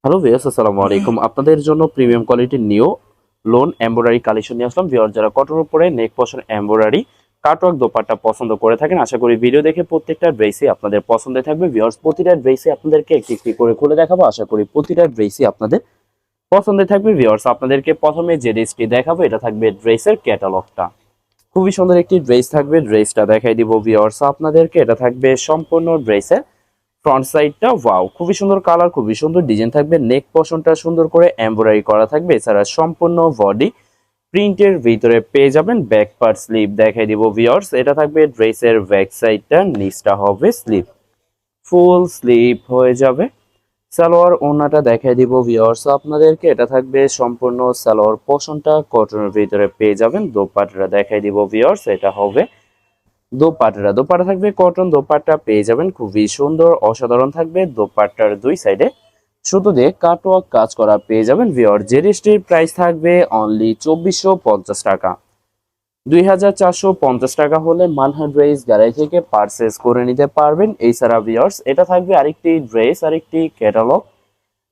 Hello viewers, আসসালামু আলাইকুম। আপনাদের জন্য প্রিমিয়াম কোয়ালিটির নিউ লোন এমব্রয়ডারি কালেকশন নিয়ে আসলাম। ভিউয়ার যারা কটনের উপরে নেক পশন এমব্রয়ডারি কাটওয়ার্ক দোপাট্টা পছন্দ করে থাকেন, আশা করি ভিডিও দেখে প্রত্যেকটা ড্রেসই আপনাদের পছন্দের থাকবে। ভিউয়ার্স, প্রতিটা ড্রেসই আপনাদেরকে একটি একটি করে খুলে দেখাবো, আশা করি প্রতিটা ড্রেসই আপনাদের পছন্দের থাকবে। ভিউয়ার্স, আপনাদেরকে প্রথমে যে ড্রেসটি দেখাবো এটা থাকবে ড্রেসের ক্যাটালগটা। খুবই সুন্দর একটি ড্রেস থাকবে, ড্রেসটা দেখাই দিব ভিউয়ার্স আপনাদেরকে। এটা থাকবে সম্পূর্ণ ড্রেসের ফ্রন্ট সাইডটা ওয়াও, খুবই সুন্দর কালার, খুবই সুন্দর ডিজাইন থাকবে। নেক পোর্শনটা সুন্দর করে এমব্রয়ডারি করা থাকবে। এছাড়া সম্পূর্ণ বডি প্রিন্টের ভিতরে পেয়ে যাবেন। ব্যাক পার্ট স্লিভ দেখাই দিব ভিউয়ার্স। এটা থাকবে ড্রেসের ব্যাক সাইডটা, নিচটা হবে স্লিভ, ফুল স্লিভ হয়ে যাবে। সালোয়ার ওড়নাটা দেখাই দিব ভিউয়ার্স আপনাদেরকে। এটা থাকবে সম্পূর্ণ সালোয়ার পোর্শনটা কটনের ভিতরে পেয়ে যাবেন। দোপাট্টাটা দেখাই দিব ভিউয়ার্স, এটা হবে দোপাট্টা থাকবে কটন দোপাট্টা পেয়ে যাবেন, খুবই সুন্দর অসাধারণ থাকবে। দোপাট্টার দুই সাইডে সুতো দিয়ে কাটওয়ার্ক কাজ করা পেয়ে যাবেন। ভিওর যে ড্রেসটির প্রাইস থাকবে অনলি 2450 টাকা। 2450 টাকা হলে মানহা ড্রেস গ্যালারি থেকে পারচেস করে নিতে পারবেন। এছাড়া ভিওর্স, এটা থাকবে আরেকটি ড্রেস, আরেকটি ক্যাটালগ।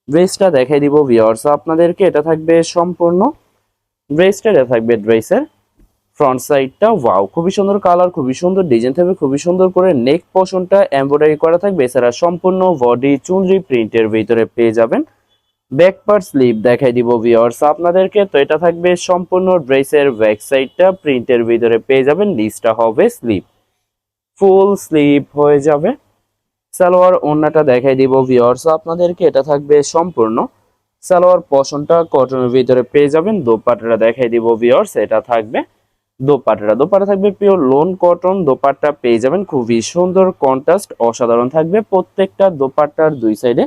ড্রেসটা দেখাই দিব ভিওর্স আপনাদেরকে। এটা থাকবে সম্পূর্ণ এটা থাকবে ড্রেসের ফ্রন্ট সাইডটা ওয়াও, খুবই সুন্দর কালার, খুবই সুন্দর ডিজাইন থাকবে, খুবই সুন্দর করে নেক পোর্শনটা এমব্রয়ডারি করা থাকবে। এছাড়া সম্পূর্ণ বডি চুনরি প্রিন্টের ভিতরে পেয়ে যাবেন। ব্যাক পার্ট স্লিভ দেখাই দিব ভিউয়ার্স আপনাদেরকে। তো এটা থাকবে সম্পূর্ণ ড্রেসের ব্যাক সাইডটা প্রিন্টের ভিতরে পেয়ে যাবেন। নিচটা হবে স্লিভ, ফুল স্লিভ হয়ে যাবে। সালোয়ার ওড়নাটা দেখাই দিব ভিউয়ার্স আপনাদেরকে। এটা থাকবে সম্পূর্ণ সালোয়ার পোর্শনটা কটনের ভিতরে পেয়ে যাবেন। দোপাট্টাটা দেখাই দিব ভিউয়ার্স, এটা থাকবে দোপাট্টা থাকবে পিওর লোন কটন দোপাট্টা পেয়ে যাবেন, খুবই সুন্দর কন্ট্রাস্ট অসাধারণ থাকবে। প্রত্যেকটা দোপাট্টার দুই সাইডে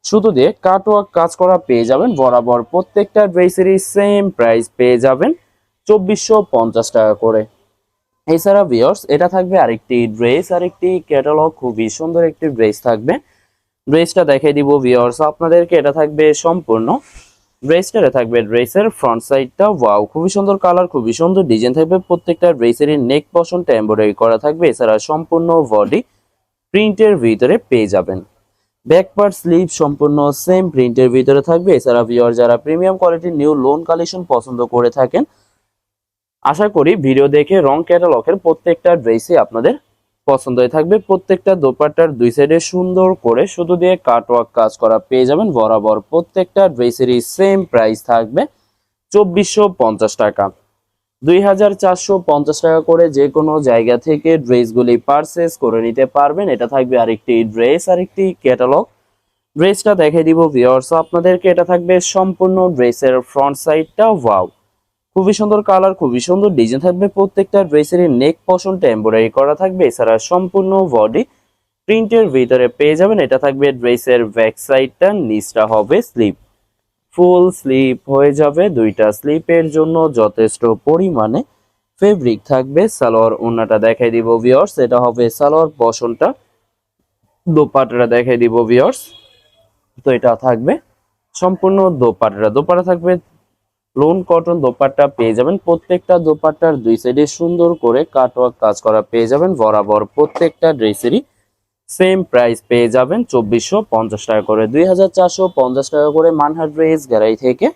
সুতো দিয়ে কাটওয়ার্ক কাজ করা পেয়ে যাবেন। বরাবর প্রত্যেকটা ড্রেসেরই সেম প্রাইস পেয়ে যাবেন 2450 টাকা করে। এছাড়া ভিউয়ার্স, এটা থাকবে আরেকটি ড্রেস, আরেকটি ক্যাটালগ, খুবই সুন্দর একটি ড্রেস থাকবে। ড্রেসটা দেখাই দিব ভিউয়ার্স আপনাদেরকে। এটা থাকবে সম্পূর্ণ ড্রেসটা থাকবে ড্রেসের ফ্রন্ট সাইডটা ওয়াও, খুবই সুন্দর কালার, খুবই সুন্দর ডিজাইন থাকবে। প্রত্যেকটা ড্রেসেরই নেক পোর্শনটা এমব্রয়ডারি করা থাকবে। এছাড়া সম্পূর্ণ বডি প্রিন্টের ভিতরে পেয়ে যাবেন। ব্যাক পার্ট স্লিভ সম্পূর্ণ সেম প্রিন্টের ভিতরে থাকবে। এছাড়া ভিউয়ার যারা প্রিমিয়াম কোয়ালিটির নিউ লোন কালেকশন পছন্দ করে থাকেন, আশা করি ভিডিও দেখে রং ক্যাটালগের প্রত্যেকটা ড্রেসই আপনাদের পছন্দ হয়ে থাকবে। প্রত্যেকটা দোপাট্টার দুই সাইডে সুন্দর করে শুধু দিয়ে কাটওয়ার্ক কাজ করা পেয়ে যাবেন। বরাবর প্রত্যেকটা ড্রেসেরই সেম প্রাইস থাকবে 2450 টাকা। 2450 টাকা করে যে কোনো জায়গা থেকে ড্রেসগুলি পারচেস করে নিতে পারবেন। এটা থাকবে আরেকটি ড্রেস, আরেকটি ক্যাটালগ। ড্রেসটা দেখাই দিব ভিউয়ার্স আপনাদেরকে। এটা থাকবে সম্পূর্ণ ড্রেসের ফ্রন্ট সাইডটা ওয়াও, খুবই সুন্দর কালার, খুবই সুন্দর ডিজাইন থাকবে। প্রত্যেকটা ড্রেসেরই নেক পোর্শনটা এমব্রয়ডারি করা থাকবে। এছাড়া সম্পূর্ণ বডি প্রিন্টের ভিতরে পেয়ে যাবেন। এটা থাকবে ড্রেসের ব্যাক সাইডটা, নিচটা হবে স্লিভ, ফুল স্লিভ হয়ে যাবে। দুইটা স্লিপের জন্য যথেষ্ট পরিমাণে ফেব্রিক থাকবে। সালোয়ার ওড়নাটা দেখাই দিব ভিউয়ার্স, এটা হবে সালোয়ার পোর্শনটা। দোপাট্টাটা দেখাই দিব ভিউয়ার্স। তো এটা থাকবে সম্পূর্ণ দোপাট্টা থাকবে লোন কটন দোপাট্টা পেয়ে যাবেন। প্রত্যেকটা দোপাট্টার দুই সাইডে সুন্দর করে কাটওয়ার্ক কাজ করা পেয়ে যাবেন। বরাবর প্রত্যেকটা ড্রেসেরই সেম প্রাইস পেয়ে যাবেন 2450 টাকা করে। 2450 টাকা করে মানহার ড্রেস গ্যালারি থেকে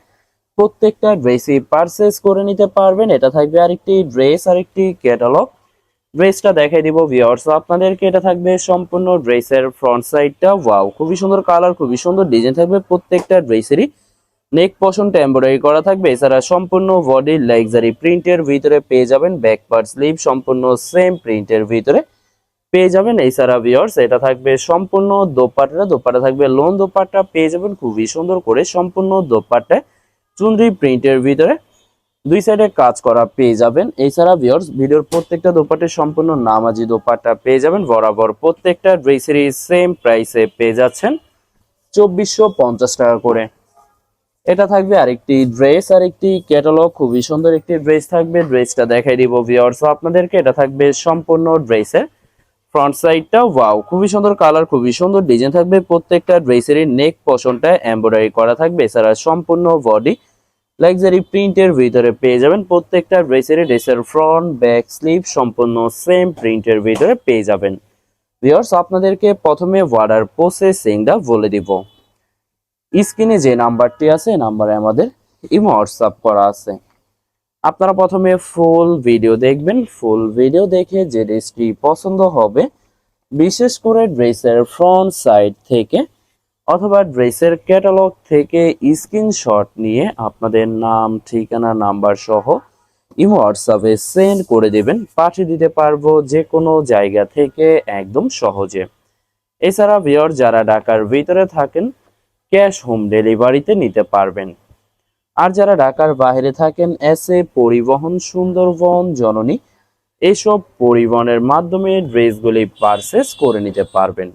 প্রত্যেকটা ড্রেসই পারচেস করে নিতে পারবেন। এটা থাকবে আরেকটি ড্রেস, আরেকটি ক্যাটালগ। ড্রেসটা দেখাই দিব ভিউয়ার্স আপনাদেরকে। এটা থাকবে সম্পূর্ণ ড্রেসের ফ্রন্ট সাইডটা ওয়াও, খুবই সুন্দর কালার, খুবই সুন্দর ডিজাইন থাকবে। প্রত্যেকটা ড্রেসেরই নেক পোর্শনটা এমব্রয়ডারি করা থাকবে। এছাড়া সম্পূর্ণ বডি লাক্সারি প্রিন্টের ভিতরে পেয়ে যাবেন। ব্যাক পার্ট স্লিভ সম্পূর্ণ সেম প্রিন্টের ভিতরে পেয়ে যাবেন। এছাড়া ভিউয়ার্স, এটা থাকবে সম্পূর্ণ দোপাট্টা থাকবে লোন দোপাট্টা পেয়ে যাবেন, খুবই সুন্দর করে সম্পূর্ণ দোপাট্টায় চুনরি প্রিন্টের ভিতরে দুই সাইডে কাজ করা পেয়ে যাবেন। এছাড়া ভিউয়ার্স, ভিডিওর প্রত্যেকটা দোপাট্টায় সম্পূর্ণ নামাজি দোপাট্টা পেয়ে যাবেন। বরাবর প্রত্যেকটা ড্রেসেরই সেম প্রাইসে পেয়ে যাচ্ছেন 2450 টাকা করে। এটা থাকবে আরেকটি ড্রেস, আরেকটি ক্যাটালগ, খুবই সুন্দর একটি ড্রেস থাকবে। ড্রেসটা দেখাই দিব ভিউয়ার্স আপনাদেরকে। এটা থাকবে সম্পূর্ণ ড্রেসের ফ্রন্ট সাইডটা ওয়াও, খুবই সুন্দর কালার, খুবই সুন্দর ডিজাইন থাকবে। প্রত্যেকটা ড্রেসেরই নেক পোর্শনটা এমব্রয়ডারি করা থাকবে। এছাড়া সম্পূর্ণ বডি লাক্সারি প্রিন্টের ভিতরে পেয়ে যাবেন। প্রত্যেকটা ড্রেসের ফ্রন্ট ব্যাক স্লিভ সম্পূর্ণ সেম প্রিন্টের ভিতরে পেয়ে যাবেন। ভিউয়ার্স, আপনাদেরকে প্রথমে অর্ডার প্রসেসিংটা বলে দিব। স্ক্রিনে যে নাম্বারটি আছে নাম্বারে আমাদের ইমো হোয়াটসঅ্যাপ করা আছে। আপনারা প্রথমে ফুল ভিডিও দেখবেন, ফুল ভিডিও দেখে যে ড্রেসটি পছন্দ হবে, বিশেষ করে ড্রেসের ফ্রন্ট সাইড থেকে অথবা ড্রেসের ক্যাটালগ থেকে স্ক্রিনশট নিয়ে আপনাদের নাম, ঠিকানা, নাম্বার সহ ইমো হোয়াটসঅ্যাপে সেন্ড করে দেবেন, পাঠিয়ে দিতে পারবো যে কোনো জায়গা থেকে একদম সহজে। এছাড়া ভিউয়ার যারা ঢাকার ভিতরে থাকেন ক্যাশ হোম ডেলিভারিতে নিতে পারবেন। আর যারা ঢাকার বাইরে থাকেন এসএ পরিবহন, সুন্দরবন, জননী এইসব পরিবহনের মাধ্যমে ড্রেসগুলি পারচেস করে নিতে পারবেন।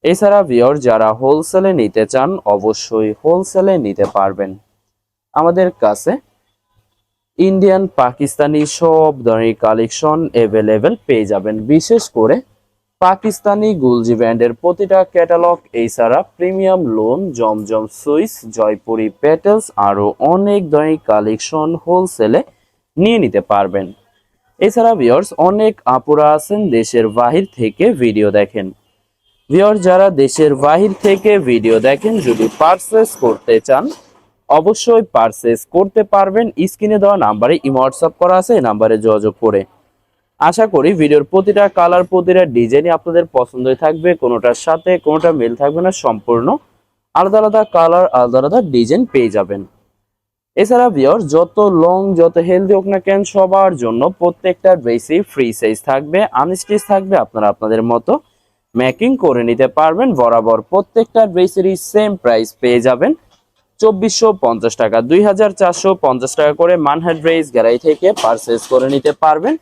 এছাড়া ভিউয়ার যারা হোলসেলে নিতে চান অবশ্যই হোলসেলে নিতে পারবেন। আমাদের কাছে ইন্ডিয়ান, পাকিস্তানি সব ধরনের কালেকশন অ্যাভেলেবেল পেয়ে যাবেন। বিশেষ করে পাকিস্তানি গুলজি ব্র্যান্ডের প্রতিটা ক্যাটালগ, এছাড়া প্রিমিয়াম লোন, জমজম সুইস, জয়পুরি পেটেলস আরও অনেক ধরনের কালেকশন হোলসেলে নিয়ে নিতে পারবেন। এছাড়া ভিউয়ার্স অনেক আপুরা আছেন দেশের বাহির থেকে ভিডিও দেখেন। ভিউয়ার যারা দেশের বাহির থেকে ভিডিও দেখেন যদি পারচেস করতে চান অবশ্যই পারচেস করতে পারবেন। স্ক্রিনে দেওয়া নাম্বারে ইমো হোয়াটসঅ্যাপ করা আছে, এই নাম্বারে যোগাযোগ করে। আশা করি ভিডিওর প্রতিটা কালার, প্রতিটা ডিজাইনই আপনাদের পছন্দই থাকবে, কোনোটার সাথে কোনোটা মিল থাকবে না, সম্পূর্ণ আলাদা আলাদা কালার, আলাদা আলাদা ডিজাইন পেয়ে যাবেন। এছাড়া ভিউয়ার যত লং যত হেলদি হোক না কেন সবার জন্য প্রত্যেকটা ড্রেসই ফ্রি সাইজ থাকবে, আনস্টিচ থাকবে, আপনারা আপনাদের মতো মেকিং করে নিতে পারবেন। বরাবর প্রত্যেকটা ড্রেসেরই সেম প্রাইস পেয়ে যাবেন 2450 টাকা, 2450 টাকা করে মানহাট ড্রেস গ্যালারি থেকে পারচেস করে নিতে পারবেন।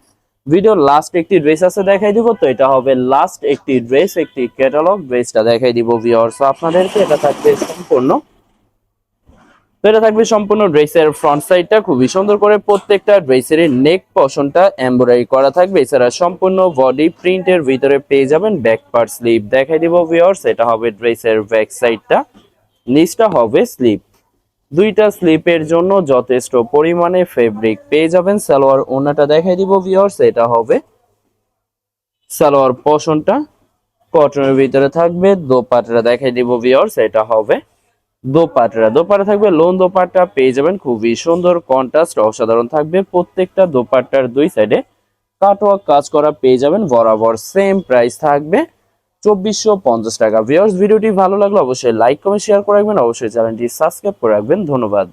ভিডিওর লাস্ট একটি ড্রেস আছে দেখাই দিব, তো এটা হবে লাস্ট একটি ড্রেস, একটি ক্যাটালগ। ড্রেসটা দেখাই দিব ভিউয়ার্স আপনাদেরকে। এটা থাকবে সম্পূর্ণ ড্রেসের ফ্রন্ট সাইডটা খুবই সুন্দর করে প্রত্যেকটা ড্রেসের নেক পশনটা এমব্রয়ডারি করা থাকবে। এছাড়া সম্পূর্ণ বডি প্রিন্টের ভিতরে পেয়ে যাবেন ব্যাক পার্ট স্লিপ দেখাই দিব ভিউয়ার্স। এটা হবে ড্রেসের ব্যাক সাইডটা, নিচটা হবে স্লিপ। দুইটা স্লিপের জন্য যথেষ্ট পরিমাণে ফেব্রিক পেয়ে যাবেন। সালোয়ার ওড়নাটা দেখাই দিব ভিউয়ার্স। এটা হবে সালোয়ার পশনটা কটনের ভিতরে থাকবে। দোপাট্টাটা দেখাই দিব ভিউয়ার্স। এটা হবে দোপাট্টা থাকবে লোন দোপাট্টা পেয়ে যাবেন, খুবই সুন্দর কন্ট্রাস্ট অসাধারণ থাকবে। প্রত্যেকটা দোপাট্টার দুই সাইডে কাটওয়ার্ক কাজ করা পেয়ে যাবেন। বরাবর সেম প্রাইস থাকবে 2450 টাকা। ভিউয়ার্স ভিডিওটি ভালো লাগলে অবশ্যই লাইক, কমেন্ট, শেয়ার করে রাখবেন, অবশ্যই চ্যানেলটি সাবস্ক্রাইব করে রাখবেন। ধন্যবাদ।